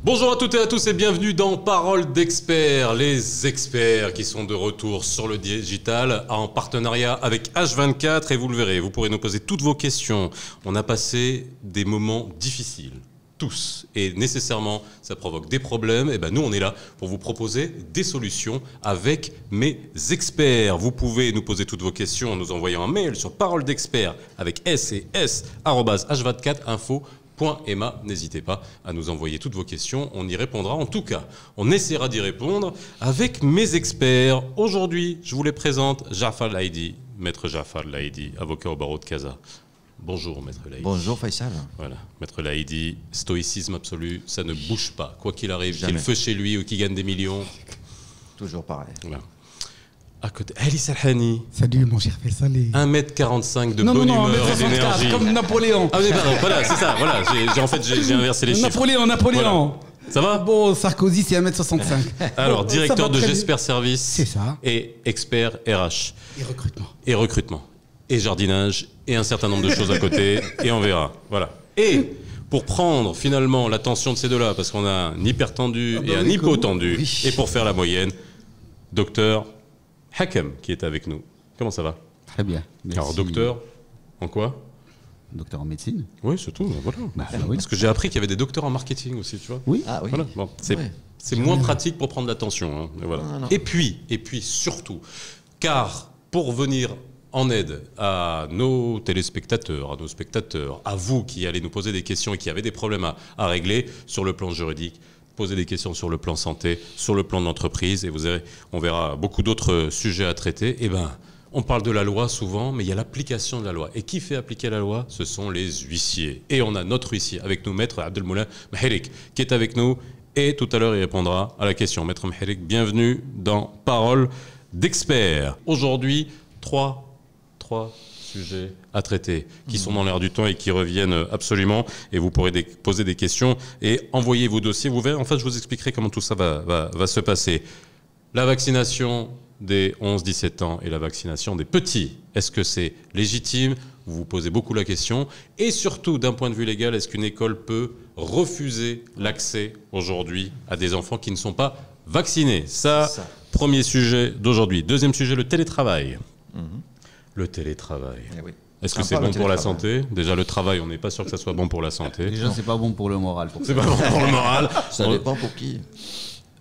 Bonjour à toutes et à tous et bienvenue dans Parole d'experts, les experts qui sont de retour sur le digital en partenariat avec H24 et vous le verrez, vous pourrez nous poser toutes vos questions. On a passé des moments difficiles, tous, et nécessairement ça provoque des problèmes. Et ben nous on est là pour vous proposer des solutions avec mes experts. Vous pouvez nous poser toutes vos questions en nous envoyant un mail sur Parole d'experts avec s et s @h24info. Emma, n'hésitez pas à nous envoyer toutes vos questions, on y répondra. En tout cas, on essaiera d'y répondre avec mes experts. Aujourd'hui, je vous les présente, Jafar Laïdi, maître Jafar Laïdi, avocat au barreau de Casa. Bonjour, maître Laïdi. Bonjour, Faisal. Voilà, maître Laïdi, stoïcisme absolu, ça ne bouge pas. Quoi qu'il arrive, qu'il y ait Jamais. le feu chez lui ou qu'il gagne des millions. Toujours pareil. Voilà. À côté, Ali Salhani. Salut mon cher Faisal. 1m45 de bonne humeur et d'énergie. comme Napoléon. Ah oui, pardon, voilà, c'est ça, voilà. J'ai inversé les chiffres. Napoléon. Voilà. Ça va? Bon, Sarkozy, c'est 1m65. Alors, directeur de très Jesper Service. C'est ça. Et expert RH. Et recrutement. Et jardinage. Et un certain nombre de choses à côté. Et on verra. Voilà. Et pour prendre finalement l'attention de ces deux-là, parce qu'on a un hypertendu et un hypotendu, et pour faire la moyenne, docteur Hakem qui est avec nous. Comment ça va? Très bien. Merci. Alors, docteur, en quoi? Docteur en médecine. Oui, surtout, voilà. Oui. Parce que j'ai appris qu'il y avait des docteurs en marketing aussi, tu vois. Oui. Ah oui. Voilà. Bon, c'est moins pratique pour prendre l'attention. Hein. Et, voilà. Non. Et puis surtout, car pour venir en aide à nos téléspectateurs, à nos spectateurs, à vous qui allez nous poser des questions et qui avez des problèmes à régler sur le plan juridique, poser des questions sur le plan santé, sur le plan de l'entreprise, et vous verrez, on verra beaucoup d'autres sujets à traiter. Eh ben, on parle de la loi souvent, mais il y a l'application de la loi. Et qui fait appliquer la loi? Ce sont les huissiers. Et on a notre huissier avec nous, maître Abdelmoula Mherik, qui est avec nous, et tout à l'heure il répondra à la question. Maître Mherik, bienvenue dans Parole d'experts. Aujourd'hui, trois sujets à traiter qui sont dans l'air du temps et qui reviennent absolument, et vous pourrez poser des questions et envoyer vos dossiers. Vous verrez, en fait, je vous expliquerai comment tout ça va se passer. La vaccination des 11-17 ans et la vaccination des petits, est-ce que c'est légitime? Vous vous posez beaucoup la question. Et surtout, d'un point de vue légal, est-ce qu'une école peut refuser l'accès aujourd'hui à des enfants qui ne sont pas vaccinés? Ça, premier sujet d'aujourd'hui. Deuxième sujet, le télétravail. Le télétravail. Eh oui. Est-ce que c'est bon pour la santé? Déjà, le travail, on n'est pas sûr que ça soit bon pour la santé. Déjà, c'est pas bon pour le moral. C'est pas bon pour le moral. Ça dépend pour qui.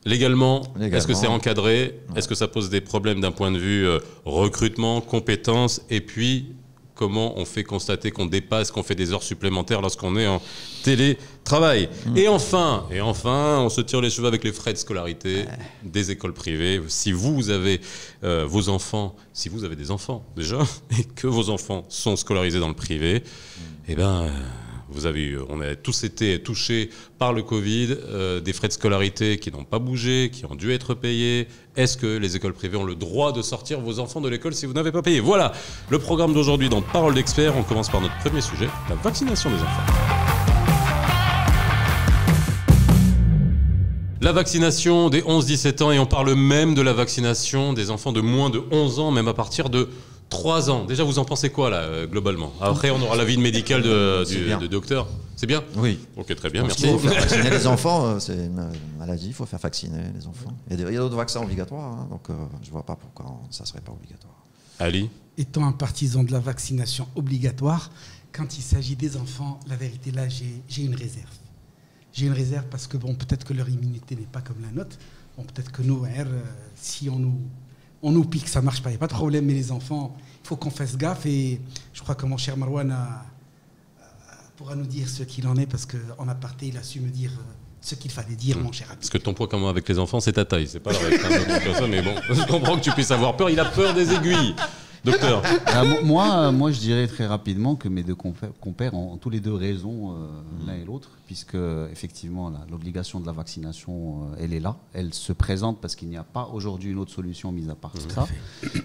Légalement, Légalement. est-ce que c'est encadré? Est-ce que ça pose des problèmes d'un point de vue recrutement, compétences? Et puis, comment on fait constater qu'on dépasse, qu'on fait des heures supplémentaires lorsqu'on est en télétravail? Et enfin, on se tire les cheveux avec les frais de scolarité des écoles privées. Si vous avez vos enfants, si vous avez des enfants déjà, et que vos enfants sont scolarisés dans le privé, eh ben... on a tous été touchés par le Covid, des frais de scolarité qui n'ont pas bougé, qui ont dû être payés. Est-ce que les écoles privées ont le droit de sortir vos enfants de l'école si vous n'avez pas payé? Voilà le programme d'aujourd'hui dans Parole d'experts. On commence par notre premier sujet, la vaccination des enfants. La vaccination des 11-17 ans, et on parle même de la vaccination des enfants de moins de 11 ans, même à partir de 3 ans. Déjà, vous en pensez quoi, là, globalement? Après, on aura l'avis médical de docteur. C'est bien? Oui. Ok, très bien, merci. Il faut faire vacciner les enfants, c'est une maladie, il faut faire vacciner les enfants. Il y a d'autres vaccins obligatoires, hein, donc je ne vois pas pourquoi ça ne serait pas obligatoire. Ali? Étant un partisan de la vaccination obligatoire, quand il s'agit des enfants, la vérité là, j'ai une réserve. J'ai une réserve parce que bon, peut-être que leur immunité n'est pas comme la nôtre. Bon, peut-être que nous, si on nous pique, ça ne marche pas, il n'y a pas de problème. Mais les enfants, il faut qu'on fasse gaffe. Et je crois que mon cher Marwan pourra nous dire ce qu'il en est, parce qu'en aparté, il a su me dire ce qu'il fallait dire, mon cher ami. Parce que ton poids commun avec les enfants, c'est ta taille. C'est pas la règle, comme ça, mais bon, je comprends que tu puisses avoir peur. Il a peur des aiguilles. Docteur? Moi, je dirais très rapidement que mes deux compères ont tous les deux raison, l'un et l'autre, puisque effectivement l'obligation de la vaccination, elle est là. Elle se présente parce qu'il n'y a pas aujourd'hui une autre solution mis à part ça.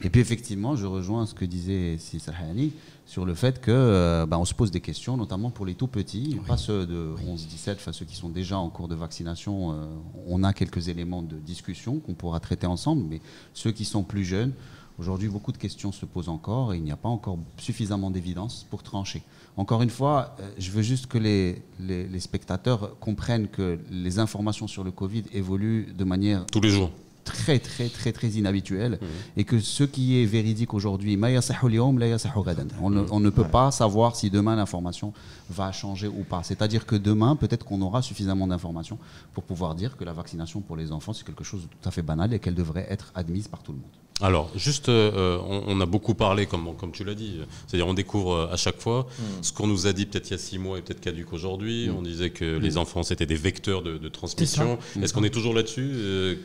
Et puis effectivement, je rejoins ce que disait Sissahani sur le fait que on se pose des questions, notamment pour les tout petits, pas ceux de 11-17, enfin ceux qui sont déjà en cours de vaccination. On a quelques éléments de discussion qu'on pourra traiter ensemble, mais ceux qui sont plus jeunes, Aujourd'hui, beaucoup de questions se posent encore et il n'y a pas encore suffisamment d'évidence pour trancher. Encore une fois, je veux juste que les spectateurs comprennent que les informations sur le Covid évoluent de manière Tous les jours. très inhabituelle et que ce qui est véridique aujourd'hui, on ne peut pas savoir si demain l'information va changer ou pas. C'est-à-dire que demain, peut-être qu'on aura suffisamment d'informations pour pouvoir dire que la vaccination pour les enfants, c'est quelque chose de tout à fait banal et qu'elle devrait être admise par tout le monde. Alors, juste, on a beaucoup parlé, comme tu l'as dit, c'est-à-dire on découvre à chaque fois ce qu'on nous a dit peut-être il y a 6 mois et peut-être caduque aujourd'hui. On disait que les enfants, c'était des vecteurs de transmission. Est-ce qu'on est toujours là-dessus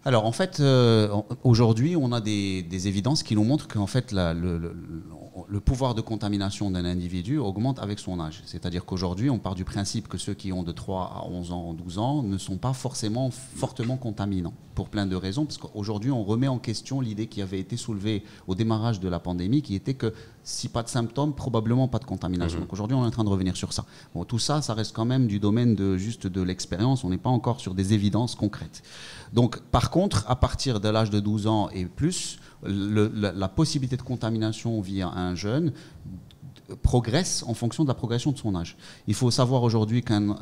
Alors en fait, aujourd'hui, on a des évidences qui nous montrent qu'en fait, le pouvoir de contamination d'un individu augmente avec son âge. C'est-à-dire qu'aujourd'hui, on part du principe que ceux qui ont de 3 à 11 ans, 12 ans ne sont pas forcément fortement contaminants, pour plein de raisons, parce qu'aujourd'hui, on remet en question l'idée qui avait été soulevée au démarrage de la pandémie, qui était que si pas de symptômes, probablement pas de contamination. Donc aujourd'hui, on est en train de revenir sur ça. Bon, tout ça, ça reste quand même du domaine de l'expérience, on n'est pas encore sur des évidences concrètes. Donc par contre, à partir de l'âge de 12 ans et plus, la possibilité de contamination via un jeune progresse en fonction de la progression de son âge. Il faut savoir aujourd'hui qu'un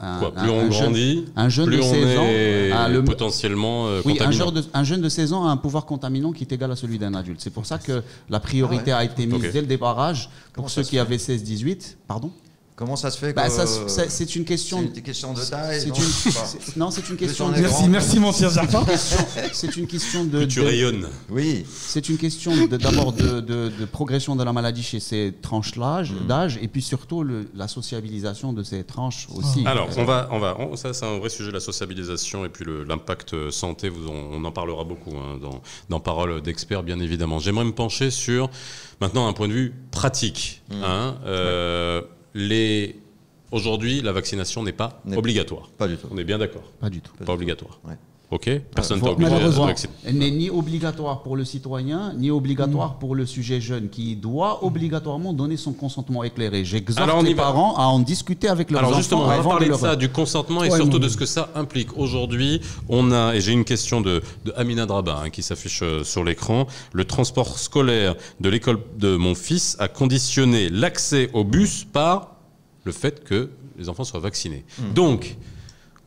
jeune plus de 16 ans a potentiellement contaminant. Un jeune de 16 ans a un pouvoir contaminant qui est égal à celui d'un adulte. C'est pour ça que la priorité a été mise dès le débarrage pour ceux qui avaient 16-18. Pardon ? Comment ça se fait c'est une question. C'est une question de taille. Non, c'est une question. Merci mon cher Jafar. C'est une question de. Tu rayonnes. Oui. C'est une question d'abord de progression de la maladie chez ces tranches d'âge et puis surtout la sociabilisation de ces tranches aussi. Alors ça c'est un vrai sujet, la sociabilisation et puis l'impact santé. On en parlera beaucoup dans Parole d'experts bien évidemment. J'aimerais me pencher sur maintenant un point de vue pratique. Aujourd'hui, la vaccination n'est pas obligatoire. Pas du tout. On est bien d'accord. Pas du tout. Pas obligatoire. Ouais. Ok. Personne n'est obligé de vacciner. Elle n'est ni obligatoire pour le citoyen, ni obligatoire pour le sujet jeune, qui doit obligatoirement donner son consentement éclairé. J'exhorte les parents à en discuter avec leurs enfants. Alors justement, on va avant parler de de ça, du consentement et surtout de ce que ça implique. Aujourd'hui, et j'ai une question de Amina Draba qui s'affiche sur l'écran. Le transport scolaire de l'école de mon fils a conditionné l'accès au bus par le fait que les enfants soient vaccinés. Donc,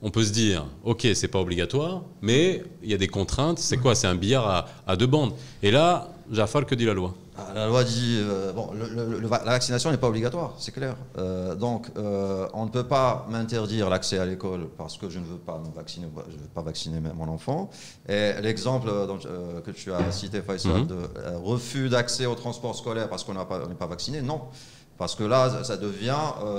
on peut se dire, ok, c'est pas obligatoire, mais il y a des contraintes. C'est quoi? C'est un billard à 2 bandes. Et là, Jafar, que dit la loi? La loi dit, la vaccination n'est pas obligatoire, c'est clair. Donc, on ne peut pas m'interdire l'accès à l'école parce que je ne veux pas me vacciner, je ne veux pas vacciner mon enfant. Et l'exemple que tu as cité, Faisal, de refus d'accès au transport scolaire parce qu'on n'est pas vacciné, non. Parce que là, ça devient,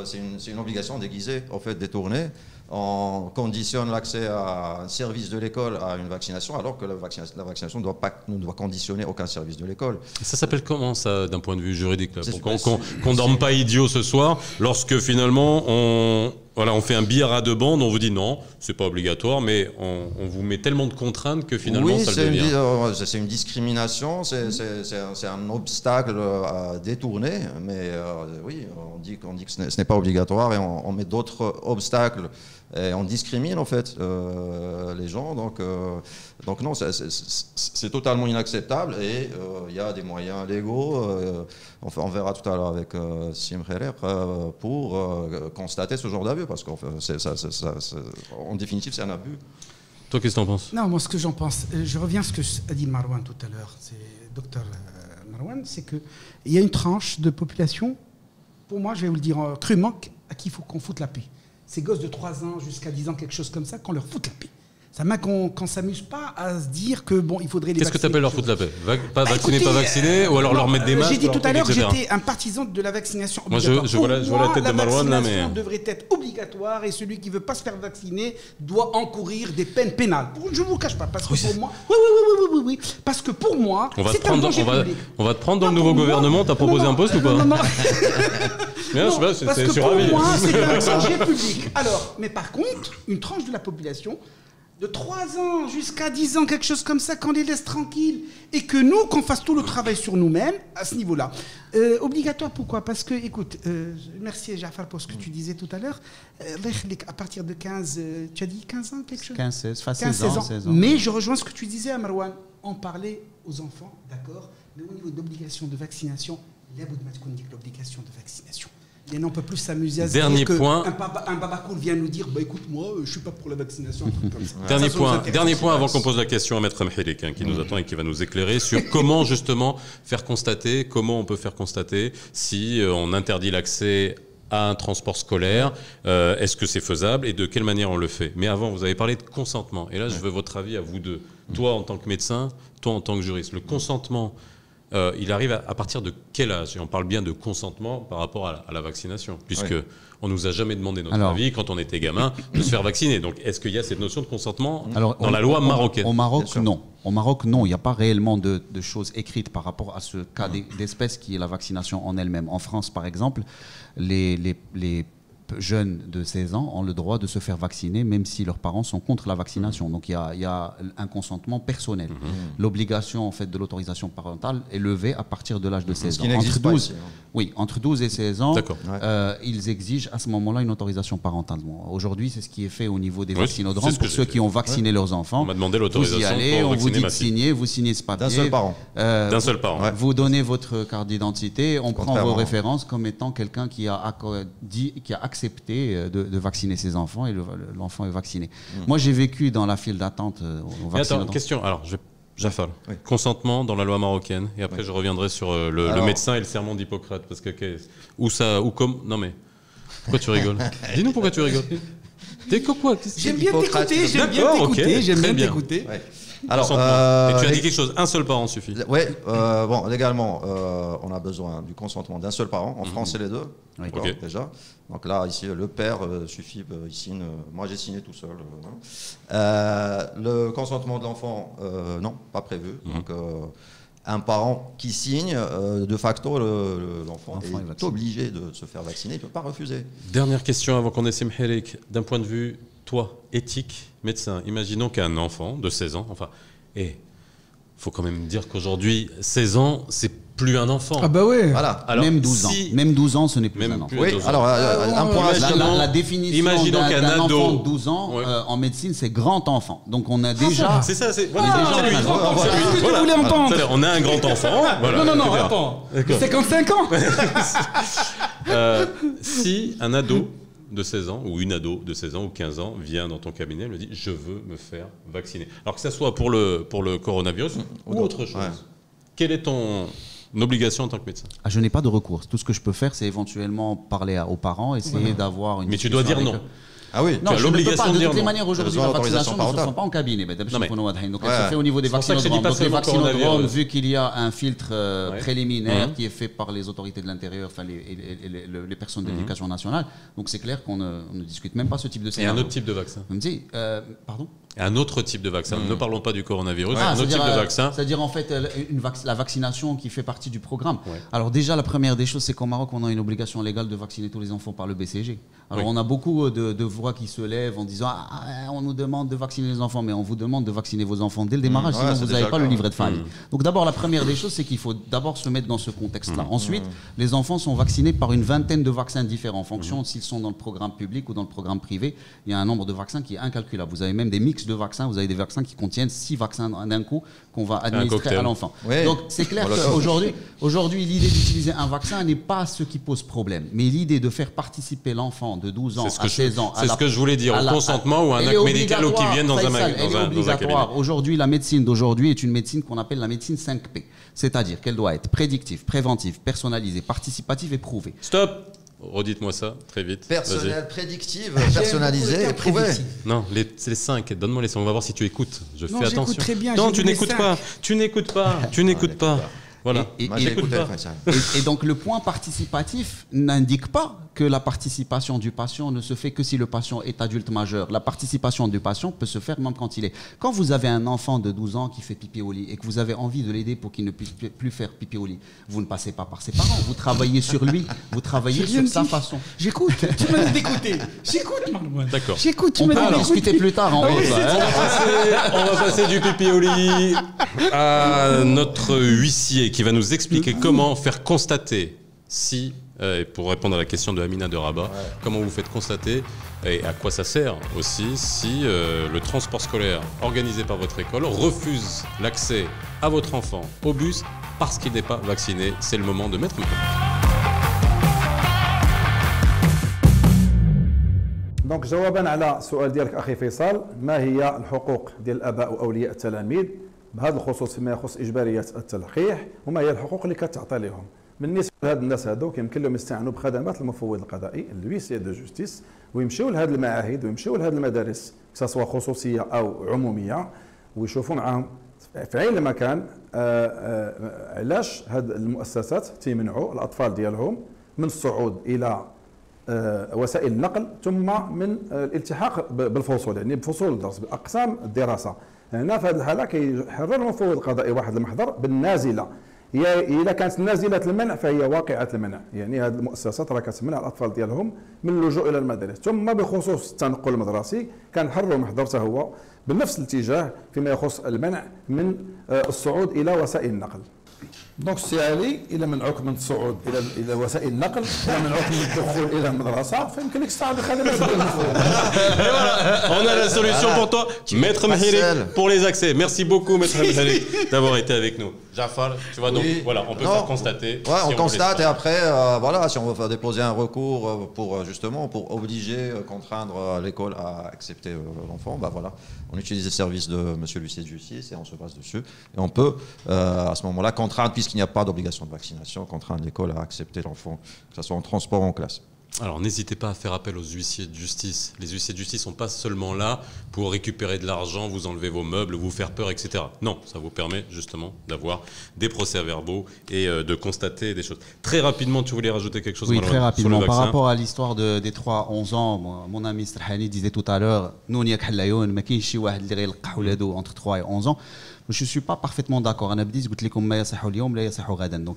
c'est une obligation déguisée, en fait, détournée. On conditionne l'accès à un service de l'école à une vaccination, alors que la vaccination ne doit conditionner aucun service de l'école. Ça s'appelle comment, ça, d'un point de vue juridique, pour qu'on ne dorme pas idiot ce soir, lorsque finalement on fait un billard à 2 bandes, on vous dit non, c'est pas obligatoire, mais on vous met tellement de contraintes que finalement ça le devient. C'est une discrimination, c'est un obstacle à détourner, mais oui, on dit que ce n'est pas obligatoire et on met d'autres obstacles. Et on discrimine en fait les gens, donc non, c'est totalement inacceptable et il y a des moyens légaux, on verra tout à l'heure avec Sim Kherer, pour constater ce genre d'abus, parce qu'en définitive c'est un abus. Toi, qu'est-ce que tu en penses? Non, moi ce que j'en pense, je reviens à ce que a dit Marwan tout à l'heure, c'est docteur Marwan, c'est qu'il y a une tranche de population, pour moi je vais vous le dire crûment, à qui il faut qu'on foute la paix. Ces gosses de 3 ans jusqu'à 10 ans, quelque chose comme ça, qu'on leur foute la paix. Ça m'a qu'on ne s'amuse pas à se dire que bon, il faudrait les vacciner. Qu'est-ce que tu appelles leur foutre la paix? Pas vacciner, pas vacciner, ou alors leur mettre des masques? J'ai dit tout à l'heure que j'étais un partisan de la vaccination obligatoire. Moi, je vois la tête de Marwan là, mais... La vaccination devrait être obligatoire et celui qui ne veut pas se faire vacciner doit encourir des peines pénales. Je ne vous le cache pas, parce que pour moi... Oui. Parce que pour moi, c'est un danger public. On va te prendre dans le nouveau gouvernement, t'as proposé un poste ou pas? Non. Parce que pour moi, c'est un danger public. Alors, mais par contre, une tranche de la population... de 3 ans jusqu'à 10 ans, quelque chose comme ça, qu'on les laisse tranquilles et que nous, qu'on fasse tout le travail sur nous-mêmes à ce niveau-là. Obligatoire, pourquoi? Parce que, écoute, merci Jafar pour ce que tu disais tout à l'heure, à partir de 15, tu as dit 15 ans, quelque chose? 16 ans. Mais je rejoins ce que tu disais à Marwan, en parler aux enfants, d'accord? Mais au niveau de l'obligation de vaccination, il y a beaucoup de matchs qu'on dit que l'obligation de vaccination. Et on peut plus s'amuser à se Dernier dire point. un babacool vient nous dire, bah écoute, moi, je suis pas pour la vaccination. Un truc comme ça. Dernier point avant qu'on pose la question à Maître Mhirik, qui nous attend et qui va nous éclairer sur comment justement faire constater, comment on peut faire constater si on interdit l'accès à un transport scolaire, est-ce que c'est faisable et de quelle manière on le fait. Mais avant, vous avez parlé de consentement. Et là, je veux votre avis à vous deux. Toi en tant que médecin, toi en tant que juriste. Le consentement, il arrive à partir de quel âge? Et on parle bien de consentement par rapport à la vaccination, puisque on nous a jamais demandé notre avis quand on était gamin de se faire vacciner. Donc, est-ce qu'il y a cette notion de consentement dans la loi marocaine? Au Maroc, non. Au Maroc, non. Il n'y a pas réellement de choses écrites par rapport à ce cas d'espèce qui est la vaccination en elle-même. En France, par exemple, les jeunes de 16 ans ont le droit de se faire vacciner même si leurs parents sont contre la vaccination. Donc il y a un consentement personnel. L'obligation en fait de l'autorisation parentale est levée à partir de l'âge de 16 ans. Entre 12 et 16 ans, ils exigent à ce moment-là une autorisation parentale. Bon, aujourd'hui, c'est ce qui est fait au niveau des vaccinodromes pour ceux qui ont vacciné leurs enfants. On m'a demandé l'autorisation. Vous y allez, on vous dit de signer, vous signez ce papier. D'un seul parent. Vous donnez votre carte d'identité, on prend vos références comme étant quelqu'un qui a accepté de vacciner ses enfants et l'enfant est vacciné. Moi, j'ai vécu dans la file d'attente au vaccin. Attends, question. Alors, Jafar, consentement dans la loi marocaine. Et après, je reviendrai sur le médecin et le serment d'Hippocrate. Parce que, non mais, pourquoi tu rigoles? Dis-nous pourquoi tu rigoles. T'es quoi? J'aime bien t'écouter. Alors, et tu as dit quelque chose, un seul parent suffit. Oui, légalement, on a besoin du consentement d'un seul parent. En France, c'est les deux, déjà. Donc là, ici, le père suffit, il signe. Moi, j'ai signé tout seul. Le consentement de l'enfant, non, pas prévu. Donc, un parent qui signe, de facto, l'enfant est obligé de se faire vacciner, il ne peut pas refuser. Dernière question avant qu'on ait Mhirik. D'un point de vue, toi, éthique, médecin, imaginons qu'un enfant de 16 ans, il faut quand même dire qu'aujourd'hui, 16 ans, c'est plus un enfant. Ah bah ouais. Voilà. Alors, même 12 ans. Même 12 ans, ce n'est plus un enfant. Oui, alors, un point. La définition d'un enfant de 12 ans en médecine, c'est grand enfant. Donc on a déjà... C'est ça, c'est... On a un grand enfant. Voilà. Non, attends. 55 ans. Si un ado de 16 ans, ou une ado de 16 ans ou 15 ans vient dans ton cabinet, elle me dit « je veux me faire vacciner ». Alors que ça soit pour le coronavirus ou autre chose. Quelle est ton obligation en tant que médecin? Je n'ai pas de recours. Tout ce que je peux faire, c'est éventuellement parler aux parents, essayer d'avoir une... Mais tu dois dire non. Ah oui, non, tu as l'obligation de dire non. De toutes les manières, aujourd'hui, la vaccination ne se fait pas en cabinet. Donc, elle se fait au niveau des vaccinodromes. Donc, les vaccinodromes, vu qu'il y a un filtre préliminaire qui est fait par les autorités de l'intérieur, enfin les personnes de l'éducation nationale, donc c'est clair qu'on ne discute même pas ce type de scénario. Et un autre type de vaccin. Pardon? Un autre type de vaccin. Ne parlons pas du coronavirus. Un autre type de vaccin. C'est-à-dire en fait la vaccination qui fait partie du programme. Alors déjà, la première des choses, c'est qu'au Maroc, on a une obligation légale de vacciner tous les enfants par le BCG. Alors on a beaucoup de voix qui se lèvent en disant on nous demande de vacciner les enfants, mais on vous demande de vacciner vos enfants dès le démarrage, sinon vous n'avez pas le livret de famille. Donc d'abord, la première des choses, c'est qu'il faut d'abord se mettre dans ce contexte-là. Ensuite, les enfants sont vaccinés par une vingtaine de vaccins différents en fonction s'ils sont dans le programme public ou dans le programme privé. Il y a un nombre de vaccins qui est incalculable. Vous avez même des mix de vaccins. Vous avez des vaccins qui contiennent 6 vaccins d'un coup qu'on va administrer à l'enfant. Donc c'est clair qu'aujourd'hui, l'idée d'utiliser un vaccin n'est pas ce qui pose problème. Mais l'idée de faire participer l'enfant de 12 ans à 16 ans... C'est ce que je voulais dire, au consentement ou un acte médical ou qui viennent dans un cabinet. Aujourd'hui, la médecine d'aujourd'hui est une médecine qu'on appelle la médecine 5P. C'est-à-dire qu'elle doit être prédictive, préventive, personnalisée, participative et prouvée. Stop! Redites-moi ça, très vite. Personnelle, prédictive, personnalisée et prouvée. Non, c'est les 5. Donne-moi les 5. On va voir si tu écoutes. Je fais attention. Très bien, non, tu n'écoutes pas. Tu n'écoutes pas. Tu n'écoutes pas. Voilà. Et donc le point participatif n'indique pas que la participation du patient ne se fait que si le patient est adulte majeur. La participation du patient peut se faire même quand il est... Quand vous avez un enfant de 12 ans qui fait pipi au lit et que vous avez envie de l'aider pour qu'il ne puisse plus faire pipi au lit, vous ne passez pas par ses parents, vous travaillez sur lui, vous travaillez sur sa façon. J'écoute, tu m'as dit d'écouter. J'écoute, Marouane. D'accord. J'écoute, tu On m'as peut dit en discuter plus tard en haut. On va passer du pipi au lit à notre huissier qui va nous expliquer comment faire constater si... Et pour répondre à la question de Amina de Rabat, comment vous faites constater et à quoi ça sert aussi si le transport scolaire organisé par votre école refuse l'accès à votre enfant au bus parce qu'il n'est pas vacciné. C'est le moment de mettre une دونك جوابا على سؤال ديالك اخي فيصل، ما هي الحقوق ديال الاباء واولياء التلاميذ بهذا الخصوص فيما يخص اجباريه التلقيح، وما هي الحقوق اللي كتعطى لهم؟ بالنسبه لهاد الناس هادو كيمكن لهم يستعانوا بخدمات المفوض القضائي الويسير دو جوستيس، ويمشيو لهاد المعاهد ويمشيو لهاد المدارس سواء خصوصيه او عموميه، ويشوفوا معاهم في عين المكان علاش هاد المؤسسات تيمنعوا الاطفال ديالهم من الصعود الى وسائل النقل ثم من الالتحاق بالفصول، يعني بفصول الدرس باقسام الدراسه. هنا في هذه الحاله كيحرر المفوض القضائي واحد المحضر بالنازله، هي اذا كانت نازله المنع فهي واقعه المنع، يعني هذه المؤسسات راه كتمنع الاطفال ديالهم من اللجوء الى المدارس. ثم بخصوص التنقل المدرسي كنحرروا محضر حتى هو بنفس الاتجاه فيما يخص المنع من الصعود الى وسائل النقل. دونك السي علي الى منعوك من الصعود الى وسائل النقل، الى منعوك من الدخول الى المدرسه، فيمكن لك تستعمل الخدمات ديال المفوض. On a la solution pour toi, Maître Mhirik, pour les accès. Merci beaucoup, Maître Mhirik, d'avoir été avec nous. Jafar, tu vois, donc voilà, on peut faire constater. Ouais, si on constate et après, voilà, si on veut faire déposer un recours pour justement pour obliger, contraindre l'école à accepter l'enfant, bah voilà, on utilise les services de Monsieur l'huissier de justice et on se base dessus et on peut à ce moment-là contraindre, puisqu'il n'y a pas d'obligation de vaccination, contraindre l'école à accepter l'enfant, que ce soit en transport ou en classe. Alors n'hésitez pas à faire appel aux huissiers de justice. Les huissiers de justice ne sont pas seulement là pour récupérer de l'argent, vous enlever vos meubles, vous faire peur, etc. Non, ça vous permet justement d'avoir des procès-verbaux et de constater des choses. Très rapidement, tu voulais rajouter quelque chose? Oui, très rapidement. Sur le par rapport à l'histoire des 3-11 ans, mon ami Strahani disait tout à l'heure, nous on y a entre 3 et 11 ans. Je ne suis pas parfaitement d'accord. Donc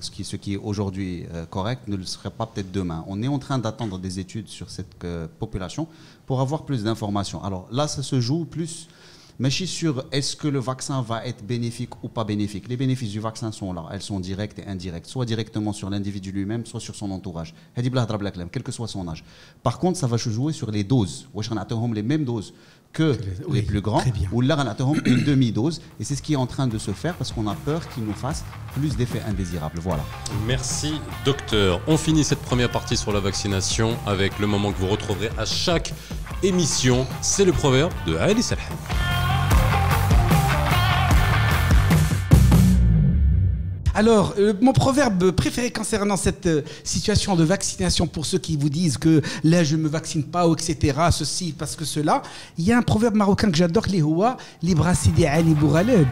ce qui est aujourd'hui correct ne le serait pas peut-être demain. On est en train d'attendre des études sur cette population pour avoir plus d'informations. Alors là, ça se joue plus, mais je suis sûr, est-ce que le vaccin va être bénéfique ou pas bénéfique? Les bénéfices du vaccin sont là. Elles sont directes et indirectes, soit directement sur l'individu lui-même, soit sur son entourage, quel que soit son âge. Par contre, ça va se jouer sur les doses. Les mêmes doses que les plus grands, ou là on attend une demi-dose, et c'est ce qui est en train de se faire parce qu'on a peur qu'il nous fasse plus d'effets indésirables. Voilà. Merci docteur. On finit cette première partie sur la vaccination avec le moment que vous retrouverez à chaque émission. C'est le proverbe de Ali Salhan. Alors, mon proverbe préféré concernant cette situation de vaccination, pour ceux qui vous disent que là je ne me vaccine pas, etc., ceci parce que cela, il y a un proverbe marocain que j'adore, les bras c'est des Ali Bouraleb,